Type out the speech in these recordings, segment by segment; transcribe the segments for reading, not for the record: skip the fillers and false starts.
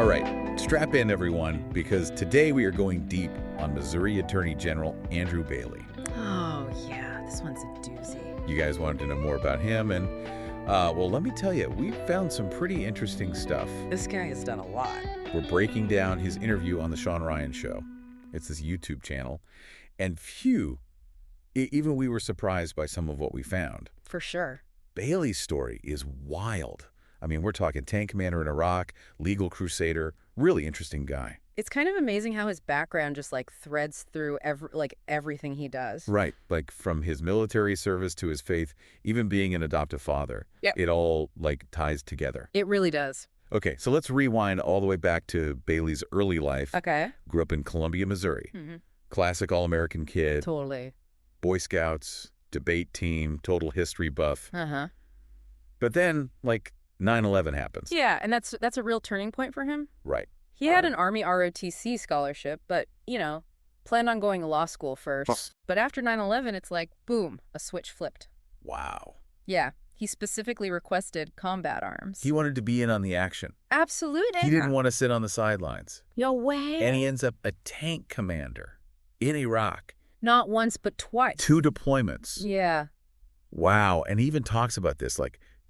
All right, strap in everyone, because today we are going deep on Missouri Attorney General Andrew Bailey. Oh, yeah, this one's a doozy. You guys wanted to know more about him, and, well, let me tell you, we found some pretty interesting stuff. This guy has done a lot. We're breaking down his interview on The Sean Ryan Show. It's this YouTube channel. And even we were surprised by some of what we found. For sure. Bailey's story is wild. I mean, we're talking tank commander in Iraq, legal crusader, really interesting guy. It's kind of amazing how his background just threads through everything he does. Right, like from his military service to his faith, even being an adoptive father. Yep. It all ties together. It really does. Okay, so let's rewind all the way back to Bailey's early life. Okay. Grew up in Columbia, Missouri. Mm-hmm. Classic all-American kid. Totally. Boy Scouts, debate team, total history buff. Uh-huh. But then, 9/11 happens. Yeah, and that's a real turning point for him. Right. He had an Army ROTC scholarship, but, planned on going to law school first. But after 9/11, it's boom, a switch flipped. Wow. Yeah, he specifically requested combat arms. He wanted to be in on the action. Absolutely. He didn't want to sit on the sidelines. No way. And he ends up a tank commander in Iraq. Not once, but twice. 2 deployments. Yeah. Wow. And he even talks about this,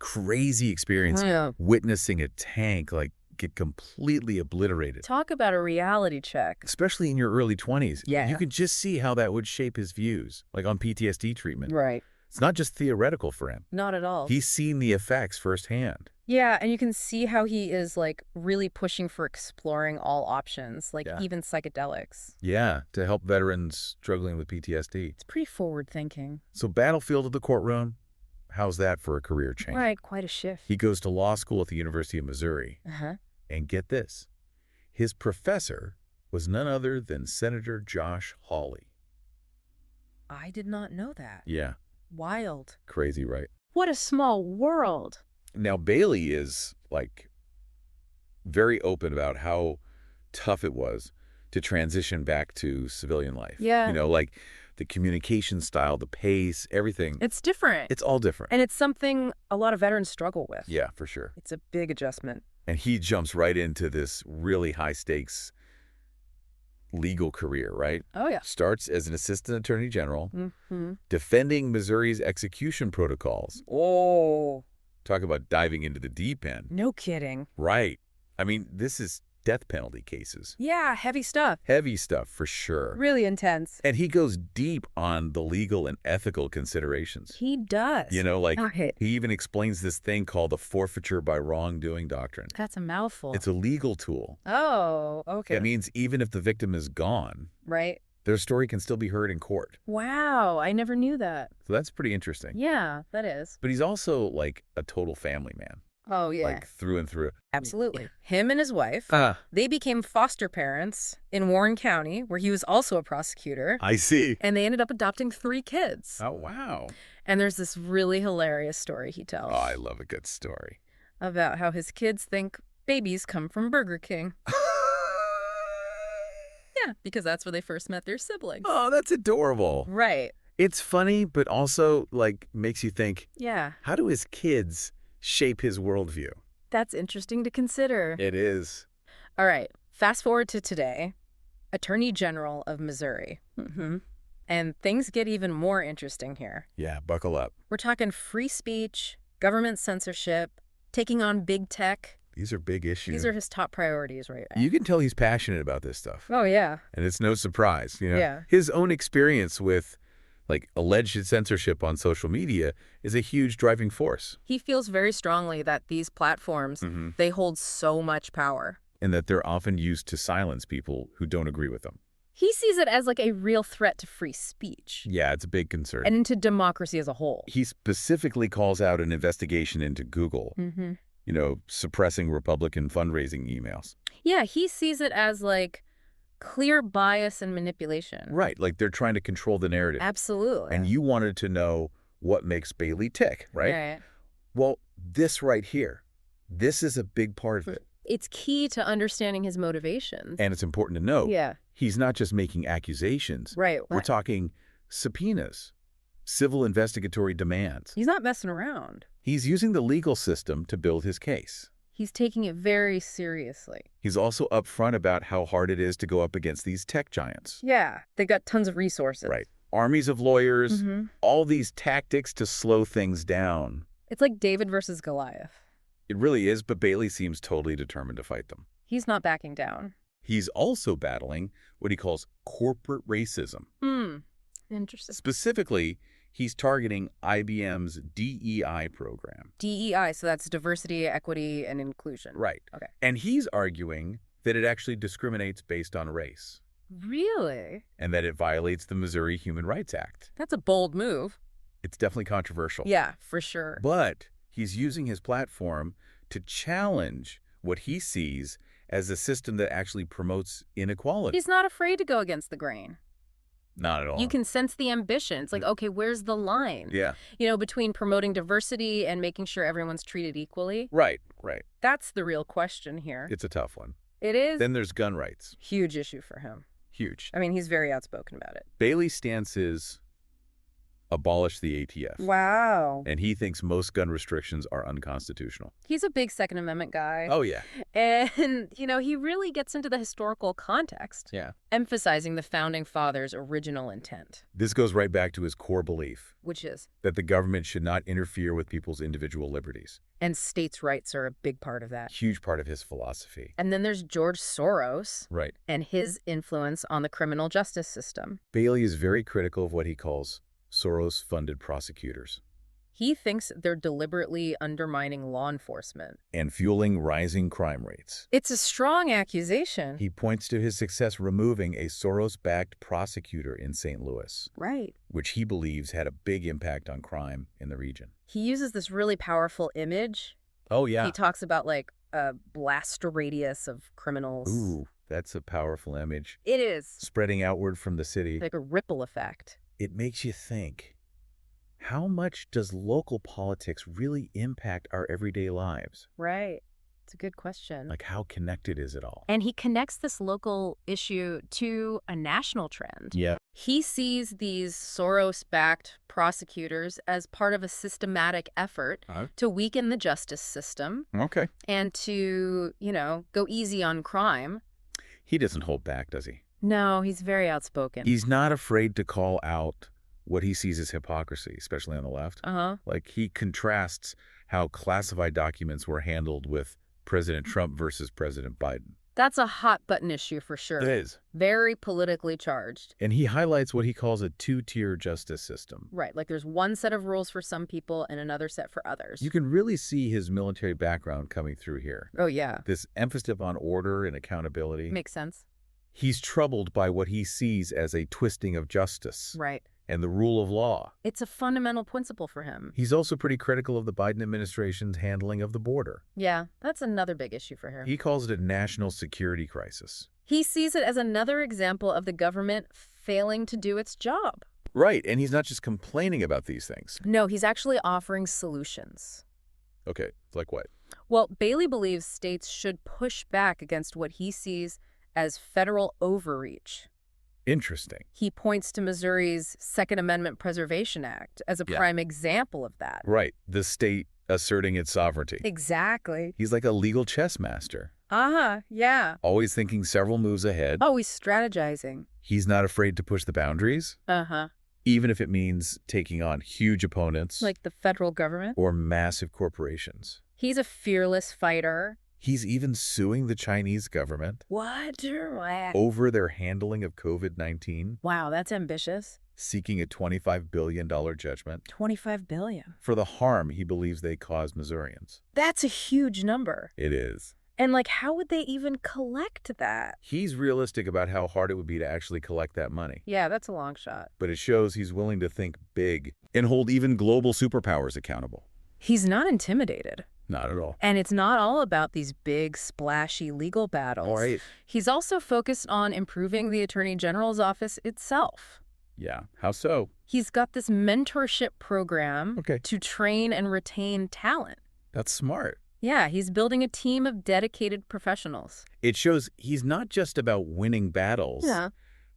crazy experience witnessing a tank, get completely obliterated. Talk about a reality check. Especially in your early 20s. Yeah. You could just see how that would shape his views, on PTSD treatment. Right. It's not just theoretical for him. Not at all. He's seen the effects firsthand. Yeah, and you can see how he is, really pushing for exploring all options, even psychedelics. Yeah, to help veterans struggling with PTSD. It's pretty forward-thinking. So battlefield of the courtroom, how's that for a career change? Right, quite a shift. He goes to law school at the University of Missouri. Uh-huh. And get this, his professor was none other than Senator Josh Hawley. I did not know that. Yeah. Wild. Crazy, right? What a small world. Now, Bailey is, very open about how tough it was to transition back to civilian life. Yeah. The communication style, the pace, everything. It's different. It's all different. And it's something a lot of veterans struggle with. Yeah, for sure. It's a big adjustment. And he jumps right into this really high-stakes legal career, right? Oh, yeah. Starts as an assistant attorney general, Mm-hmm. defending Missouri's execution protocols. Oh. Talk about diving into the deep end. No kidding. Right. I mean, this is death penalty cases. Yeah, heavy stuff. Heavy stuff, for sure. Really intense. And he goes deep on the legal and ethical considerations. He does. He even explains this thing called the forfeiture by wrongdoing doctrine. That's a mouthful. It's a legal tool. Oh, okay. That means even if the victim is gone, right, their story can still be heard in court. Wow, I never knew that. So that's pretty interesting. Yeah, that is. But he's also a total family man. Oh, yeah. Through and through. Absolutely. Him and his wife, they became foster parents in Warren County, where he was also a prosecutor. I see. And they ended up adopting 3 kids. Oh, wow. And there's this really hilarious story he tells. Oh, I love a good story. About how his kids think babies come from Burger King. Yeah, because that's where they first met their siblings. Oh, that's adorable. Right. It's funny, but also, makes you think, yeah, how do his kids shape his worldview? That's interesting to consider. It is. All right, fast forward to today. Attorney General of Missouri. Mm-hmm. And things get even more interesting here. Yeah, buckle up. We're talking free speech, government censorship, taking on big tech. These are big issues. These are his top priorities right now. You can tell he's passionate about this stuff. Oh, yeah. And it's no surprise. Yeah. His own experience with alleged censorship on social media is a huge driving force. He feels very strongly that these platforms, they hold so much power. And that they're often used to silence people who don't agree with them. He sees it as a real threat to free speech. Yeah, it's a big concern. And into democracy as a whole. He specifically calls out an investigation into Google, suppressing Republican fundraising emails. Yeah, he sees it as clear bias and manipulation. Right, they're trying to control the narrative. Absolutely. And you wanted to know what makes Bailey tick, right? Right. Well, this right here, this is a big part of it. It's key to understanding his motivations. And it's important to note, yeah, he's not just making accusations. Right. We're talking subpoenas, civil investigatory demands. He's not messing around. He's using the legal system to build his case. He's taking it very seriously. He's also upfront about how hard it is to go up against these tech giants. Yeah, they got tons of resources. Right. Armies of lawyers, all these tactics to slow things down. It's like David versus Goliath. It really is, but Bailey seems totally determined to fight them. He's not backing down. He's also battling what he calls corporate racism. Interesting. Specifically, he's targeting IBM's DEI program. DEI, so that's diversity, equity, and inclusion. Right. Okay. And he's arguing that it actually discriminates based on race. Really? And that it violates the Missouri Human Rights Act. That's a bold move. It's definitely controversial. Yeah, for sure. But he's using his platform to challenge what he sees as a system that actually promotes inequality. He's not afraid to go against the grain. Not at all. You can sense the ambition. It's like, okay, where's the line? Yeah. Between promoting diversity and making sure everyone's treated equally. Right. That's the real question here. It's a tough one. It is. Then there's gun rights. Huge issue for him. Huge. I mean, he's very outspoken about it. Bailey's stance is abolish the ATF. Wow. And he thinks most gun restrictions are unconstitutional. He's a big Second Amendment guy. Oh, yeah. And, he really gets into the historical context. Yeah. Emphasizing the Founding Fathers' original intent. This goes right back to his core belief. Which is? That the government should not interfere with people's individual liberties. And states' rights are a big part of that. Huge part of his philosophy. And then there's George Soros. Right. And his influence on the criminal justice system. Bailey is very critical of what he calls Soros-funded prosecutors. He thinks they're deliberately undermining law enforcement. And fueling rising crime rates. It's a strong accusation. He points to his success removing a Soros-backed prosecutor in St. Louis. Right. Which he believes had a big impact on crime in the region. He uses this really powerful image. Oh, yeah. He talks about, a blast radius of criminals. Ooh, that's a powerful image. It is. Spreading outward from the city. Like a ripple effect. It makes you think, how much does local politics really impact our everyday lives? Right. It's a good question. Like, how connected is it all? And he connects this local issue to a national trend. Yeah. He sees these Soros-backed prosecutors as part of a systematic effort to weaken the justice system. Okay. And to, go easy on crime. He doesn't hold back, does he? No, he's very outspoken. He's not afraid to call out what he sees as hypocrisy, especially on the left. Like, he contrasts how classified documents were handled with President Trump versus President Biden. That's a hot-button issue for sure. It is. Very politically charged. And he highlights what he calls a two-tier justice system. Right, like there's one set of rules for some people and another set for others. You can really see his military background coming through here. Oh, yeah. This emphasis on order and accountability. Makes sense. He's troubled by what he sees as a twisting of justice. Right. And the rule of law. It's a fundamental principle for him. He's also pretty critical of the Biden administration's handling of the border. Yeah, that's another big issue for him. He calls it a national security crisis. He sees it as another example of the government failing to do its job. Right, and he's not just complaining about these things. No, he's actually offering solutions. Okay, like what? Well, Bailey believes states should push back against what he sees as federal overreach. Interesting. He points to Missouri's Second Amendment Preservation Act as a prime example of that. Right. The state asserting its sovereignty. Exactly. He's like a legal chess master. Yeah. Always thinking several moves ahead. Always strategizing. He's not afraid to push the boundaries. Even if it means taking on huge opponents. Like the federal government. Or massive corporations. He's a fearless fighter. He's even suing the Chinese government. What? Over their handling of COVID-19. Wow, that's ambitious. Seeking a $25 billion judgment. $25 billion? For the harm he believes they caused Missourians. That's a huge number. It is. And how would they even collect that? He's realistic about how hard it would be to actually collect that money. Yeah, that's a long shot. But it shows he's willing to think big and hold even global superpowers accountable. He's not intimidated. Not at all. And it's not all about these big, splashy legal battles. All right. He's also focused on improving the Attorney General's office itself. Yeah, how so? He's got this mentorship program to train and retain talent. That's smart. Yeah, he's building a team of dedicated professionals. It shows he's not just about winning battles,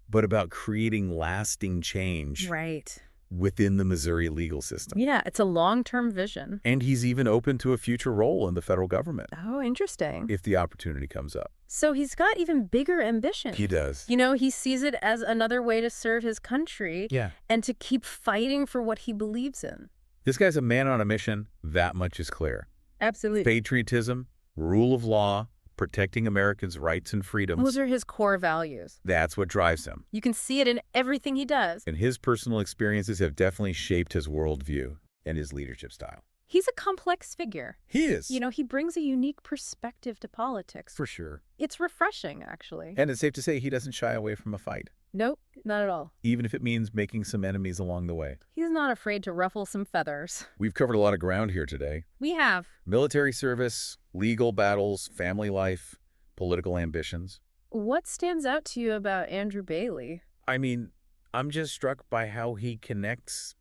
but about creating lasting change. Right. within the Missouri legal system. Yeah, it's a long-term vision. And he's even open to a future role in the federal government. Oh, interesting. If the opportunity comes up. So he's got even bigger ambition. He does. You know, he sees it as another way to serve his country. Yeah. And to keep fighting for what he believes in. This guy's a man on a mission. That much is clear. Absolutely. Patriotism, rule of law, protecting Americans' rights and freedoms. Those are his core values. That's what drives him. You can see it in everything he does. And his personal experiences have definitely shaped his worldview and his leadership style. He's a complex figure. He is. You know, he brings a unique perspective to politics. For sure. It's refreshing, actually. And it's safe to say he doesn't shy away from a fight. Nope, not at all. Even if it means making some enemies along the way. He's not afraid to ruffle some feathers. We've covered a lot of ground here today. We have. Military service, legal battles, family life, political ambitions. What stands out to you about Andrew Bailey? I mean, I'm just struck by how he connects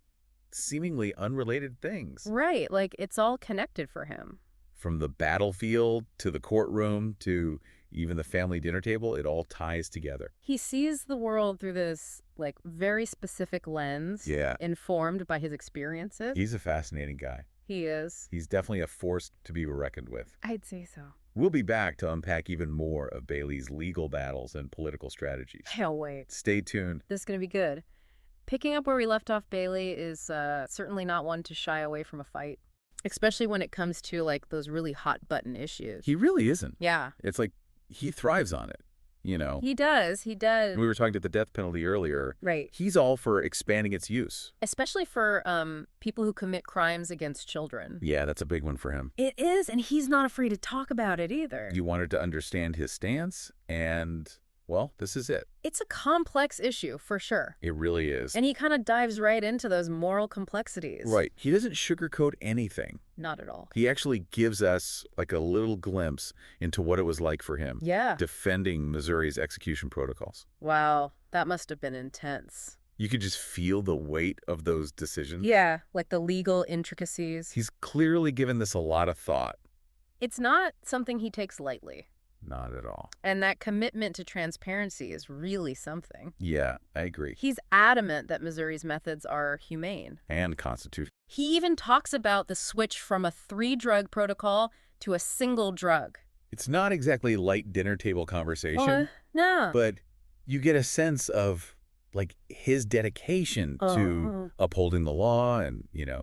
seemingly unrelated things. Right, like it's all connected for him. From the battlefield to the courtroom to even the family dinner table, it all ties together. He sees the world through this, like, very specific lens. Yeah. Informed by his experiences. He's a fascinating guy. He is. He's definitely a force to be reckoned with. I'd say so. We'll be back to unpack even more of Bailey's legal battles and political strategies. Can't wait. Stay tuned. This is going to be good. Picking up where we left off, Bailey is certainly not one to shy away from a fight. Especially when it comes to, like, those really hot-button issues. He really isn't. Yeah. It's like he thrives on it, you know. He does. He does. We were talking about the death penalty earlier. Right. He's all for expanding its use. Especially for people who commit crimes against children. Yeah, that's a big one for him. It is, and he's not afraid to talk about it either. You wanted to understand his stance, and, well, this is it. It's a complex issue, for sure. It really is. And he kind of dives right into those moral complexities. Right. He doesn't sugarcoat anything. Not at all. He actually gives us, like, a little glimpse into what it was like for him. Yeah. Defending Missouri's execution protocols. Wow, that must have been intense. You could just feel the weight of those decisions. Yeah, like the legal intricacies. He's clearly given this a lot of thought. It's not something he takes lightly. Not at all. And that commitment to transparency is really something. Yeah, I agree. He's adamant that Missouri's methods are humane. And constitutional. He even talks about the switch from a 3-drug protocol to a single drug. It's not exactly light dinner table conversation. No. But you get a sense of, like, his dedication to upholding the law and, you know,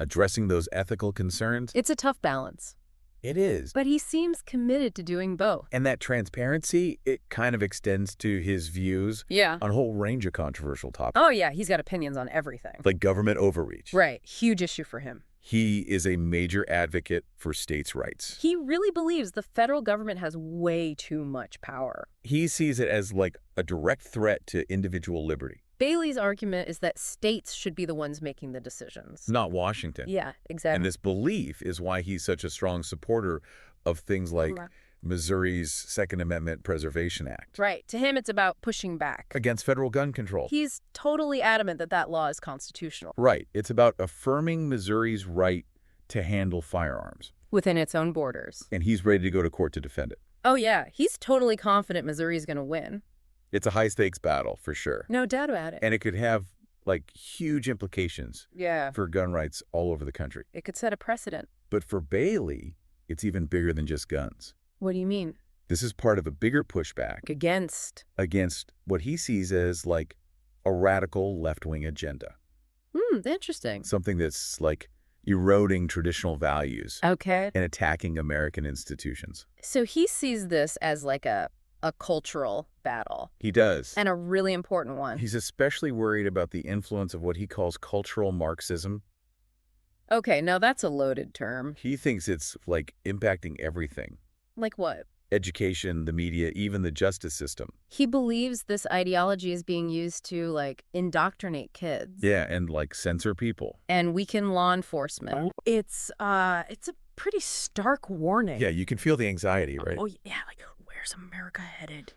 addressing those ethical concerns. It's a tough balance. It is. But he seems committed to doing both. And that transparency, it kind of extends to his views on a whole range of controversial topics. Oh, yeah. He's got opinions on everything. Like government overreach. Right. Huge issue for him. He is a major advocate for states' rights. He really believes the federal government has way too much power. He sees it as like a direct threat to individual liberty. Bailey's argument is that states should be the ones making the decisions. Not Washington. Yeah, exactly. And this belief is why he's such a strong supporter of things like Missouri's Second Amendment Preservation Act. Right. To him, it's about pushing back Against federal gun control. He's totally adamant that that law is constitutional. Right. It's about affirming Missouri's right to handle firearms. Within its own borders. And he's ready to go to court to defend it. Oh, yeah. He's totally confident Missouri's going to win. It's a high-stakes battle, for sure. No doubt about it. And it could have, like, huge implications for gun rights all over the country. It could set a precedent. But for Bailey, it's even bigger than just guns. What do you mean? This is part of a bigger pushback Against what he sees as, like, a radical left-wing agenda. Interesting. Something that's, like, eroding traditional values. Okay. And attacking American institutions. So he sees this as like a cultural battle. He does. And a really important one. He's especially worried about the influence of what he calls cultural Marxism. Okay, now that's a loaded term. He thinks it's, like, impacting everything. Like what? Education, the media, even the justice system. He believes this ideology is being used to, like, indoctrinate kids. Yeah, and, like, censor people. And weaken law enforcement. It's a pretty stark warning. Yeah, you can feel the anxiety, right? Oh, yeah, like, where's America headed?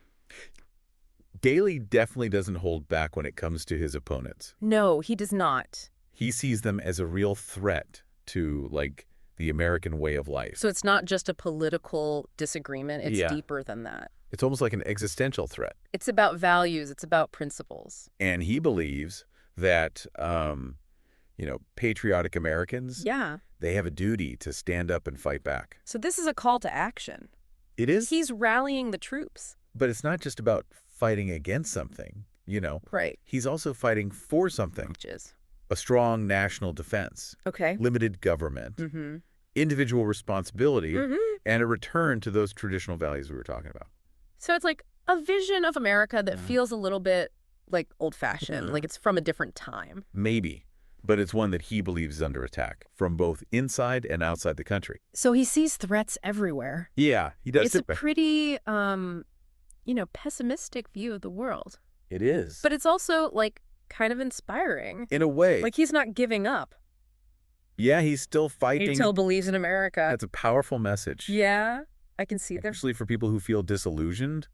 Bailey definitely doesn't hold back when it comes to his opponents. No, he does not. He sees them as a real threat to, like, the American way of life. So it's not just a political disagreement. It's deeper than that. It's almost like an existential threat. It's about values. It's about principles. And he believes that, patriotic Americans, Yeah. they have a duty to stand up and fight back. So this is a call to action. It is, He's rallying the troops. but it's not just about fighting against something, Right. He's also fighting for something. Which is. A strong national defense, Okay. limited government, individual responsibility, and a return to those traditional values we were talking about. So it's like a vision of America that feels a little bit like old-fashioned, like it's from a different time. Maybe, but it's one that he believes is under attack from both inside and outside the country. So he sees threats everywhere. Yeah, he does. It's a pretty, pessimistic view of the world. It is. But it's also, like, kind of inspiring. In a way. Like, he's not giving up. Yeah, he's still fighting. He still believes in America. That's a powerful message. Yeah, I can see that. Especially for people who feel disillusioned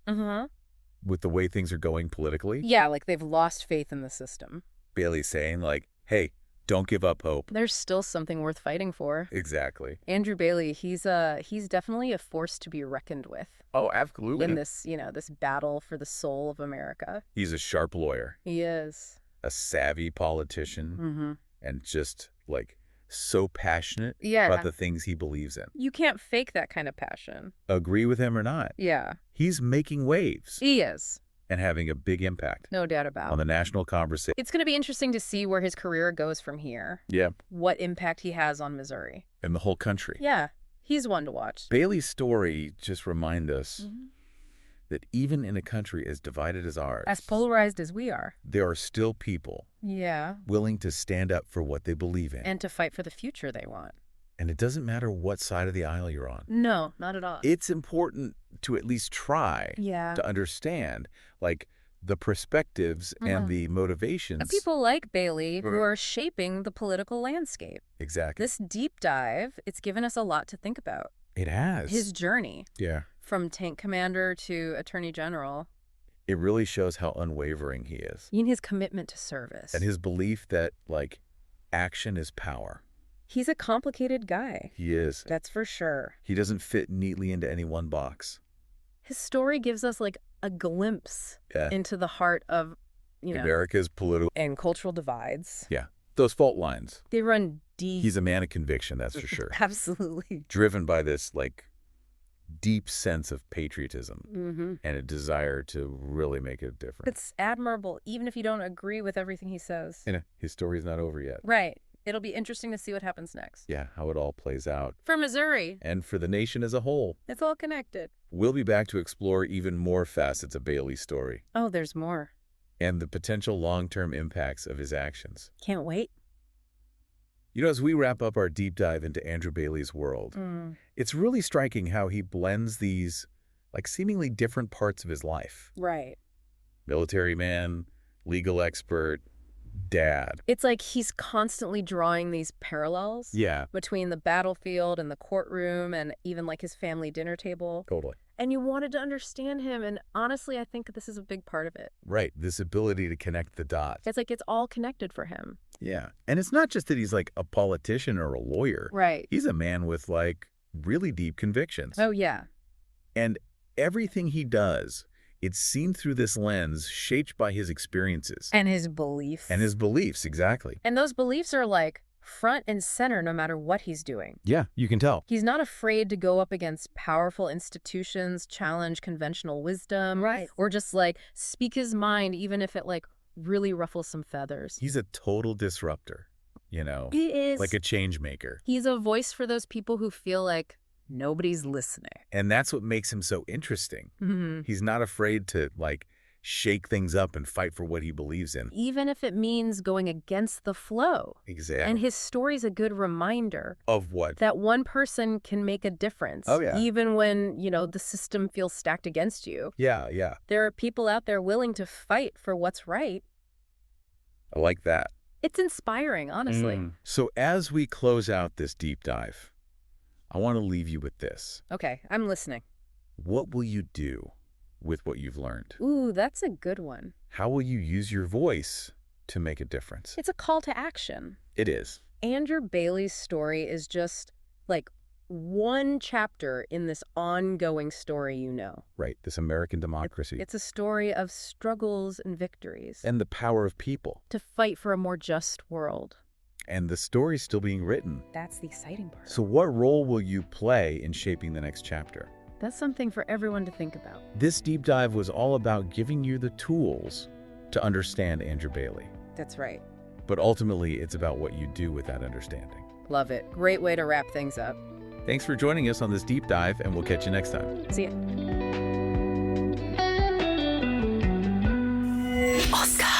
with the way things are going politically. Yeah, like they've lost faith in the system. Bailey's saying, like, hey, don't give up hope. There's still something worth fighting for. Exactly. Andrew Bailey, he's definitely a force to be reckoned with. Oh, absolutely. In this, this battle for the soul of America. He's a sharp lawyer. He is. A savvy politician. And just, like, so passionate about the things he believes in. You can't fake that kind of passion. Agree with him or not. Yeah. He's making waves. He is. And having a big impact. No doubt about it. On the national conversation. It's going to be interesting to see where his career goes from here. Yeah. What impact he has on Missouri. And the whole country. Yeah. He's one to watch. Bailey's story just reminds us that even in a country as divided as ours, as polarized as we are, there are still people willing to stand up for what they believe in. And to fight for the future they want. And it doesn't matter what side of the aisle you're on. No, not at all. It's important to at least try to understand, like, the perspectives and the motivations. Of people like Bailey who are shaping the political landscape. Exactly. This deep dive, it's given us a lot to think about. It has. His journey. Yeah. From tank commander to attorney general. It really shows how unwavering he is. In his commitment to service. And his belief that, like, action is power. He's a complicated guy. He is. That's for sure. He doesn't fit neatly into any one box. His story gives us, like, a glimpse into the heart of, America's political and cultural divides. Yeah. Those fault lines. They run deep. He's a man of conviction, that's for sure. Absolutely. Driven by this, like, deep sense of patriotism and a desire to really make a difference. It's admirable, even if you don't agree with everything he says. His story's not over yet. Right. It'll be interesting to see what happens next. Yeah, how it all plays out. For Missouri. And for the nation as a whole. It's all connected. We'll be back to explore even more facets of Bailey's story. Oh, there's more. And the potential long-term impacts of his actions. Can't wait. As we wrap up our deep dive into Andrew Bailey's world, it's really striking how he blends these, like, seemingly different parts of his life. Right. Military man, legal expert, dad. It's like he's constantly drawing these parallels between the battlefield and the courtroom and even, like, his family dinner table. Totally. And you wanted to understand him, and honestly, I think this is a big part of it. Right, this ability to connect the dots. It's like it's all connected for him. Yeah, and it's not just that he's, like, a politician or a lawyer. Right. He's a man with, like, really deep convictions. Oh, yeah. And everything he does, it's seen through this lens, shaped by his experiences. And his beliefs. And his beliefs, exactly. And those beliefs are, like, front and center no matter what he's doing. Yeah, you can tell. He's not afraid to go up against powerful institutions, challenge conventional wisdom. Right. Or just, like, speak his mind even if it, like, really ruffles some feathers. He's a total disruptor, He is. Like a change maker. He's a voice for those people who feel like nobody's listening. And that's what makes him so interesting. He's not afraid to, like, shake things up and fight for what he believes in. Even if it means going against the flow. Exactly. And his story's a good reminder. Of what? That one person can make a difference. Oh, yeah. Even when, the system feels stacked against you. Yeah, yeah. There are people out there willing to fight for what's right. I like that. It's inspiring, honestly. So as we close out this deep dive, I want to leave you with this. Okay, I'm listening. What will you do with what you've learned? Ooh, that's a good one. How will you use your voice to make a difference? It's a call to action. It is. Andrew Bailey's story is just, like, one chapter in this ongoing story Right, this American democracy. It's a story of struggles and victories. And the power of people. To fight for a more just world. And the story's still being written. That's the exciting part. So what role will you play in shaping the next chapter? That's something for everyone to think about. This deep dive was all about giving you the tools to understand Andrew Bailey. That's right. But ultimately, it's about what you do with that understanding. Love it. Great way to wrap things up. Thanks for joining us on this deep dive, and we'll catch you next time. See ya. Oscar.